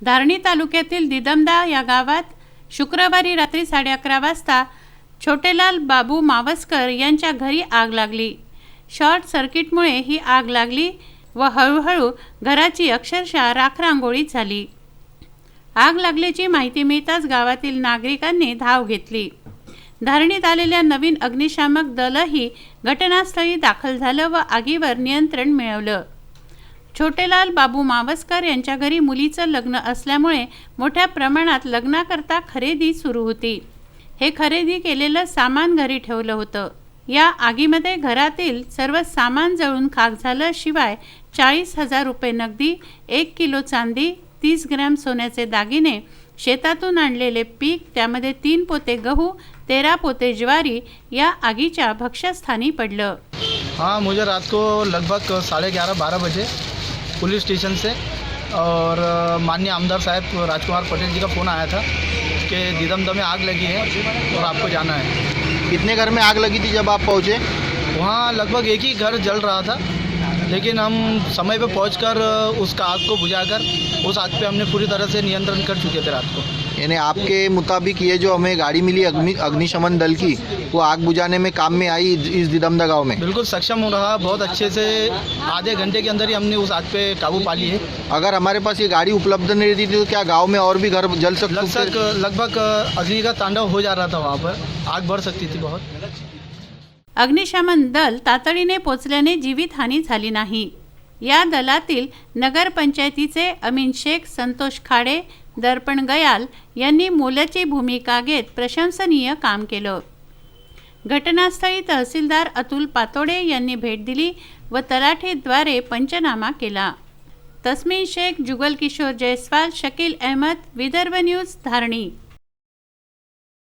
धारणी तालुक्यातील दिदमदा या गावात शुक्रवारी रात्री 11:30 वाजता छोटेलाल बाबू मावस्कर यांच्या घरी आग लागली। शॉर्ट सर्किटमुळे ही आग लागली व हळूहळू घराची अक्षरशः राखरांगोळी झाली। आग लागल्याची माहिती मिळताच गावातील नागरिकांनी धाव घेतली। धारणीत आलेल्या नवीन अग्निशामक दलही घटनास्थळी दाखल झालं व आगीवर नियंत्रण मिळवलं। छोटेलाल बाबू मावस्कर यांच्या घरी मुलीचं लग्न असल्यामुळे मोठ्या प्रमाणात लग्नाकरता खरेदी सुरू होती। हे खरेदी केलेलं सामान घरी ठेवलं होतं। या आगीमध्ये घरातील सर्व सामान जळून खाक झालं। शिवाय 40,000 रुपये नगदी, 1 किलो चांदी, 30 ग्रॅम सोन्याचे दागिने, शेतातून आणलेले पीक, त्यामध्ये 3 पोते गहू, 13 पोते ज्वारी या आगीच्या भक्ष्यस्थानी पडलं। हाँ, मुझे रात को लगभग 11:30-12 बजे पुलिस स्टेशन से और माननीय आमदार साहब राजकुमार पटेल जी का फ़ोन आया था कि दिदमदा में आग लगी है और आपको जाना है। कितने घर में आग लगी थी जब आप पहुँचे? वहाँ लगभग एक ही घर जल रहा था, लेकिन हम समय पे पहुंचकर उसका आग को बुझाकर उस आग पे हमने पूरी तरह से नियंत्रण कर चुके थे रात को। यानी आपके मुताबिक ये जो हमें गाड़ी मिली अग्निशमन दल की, वो आग बुझाने में काम में आई इस दिदमदा गांव में? बिल्कुल सक्षम हो रहा, बहुत अच्छे से आधे घंटे के अंदर ही हमने उस आग पे काबू पा ली है। अगर हमारे पास ये गाड़ी उपलब्ध नहीं रहती थी तो क्या गांव में और भी घर जल सकते? लगभग अग्नि का तांडव हो जा रहा था, वहाँ पर आग बढ़ सकती थी बहुत। अग्निशमन दल तातडीने पोचल्याने जीवितहानी झाली नाही। या दलातील नगरपंचायतीचे अमीन शेख, संतोष खाडे, दर्पण गयाल यांनी मोलाची भूमिका घेत प्रशंसनीय काम केलं। घटनास्थळी तहसीलदार अतुल पातोडे यांनी भेट दिली व तलाठीद्वारे पंचनामा केला। तस्मीन शेख, जुगल किशोर जयस्वाल, शकील अहमद, विदर्भ न्यूज, धारणी।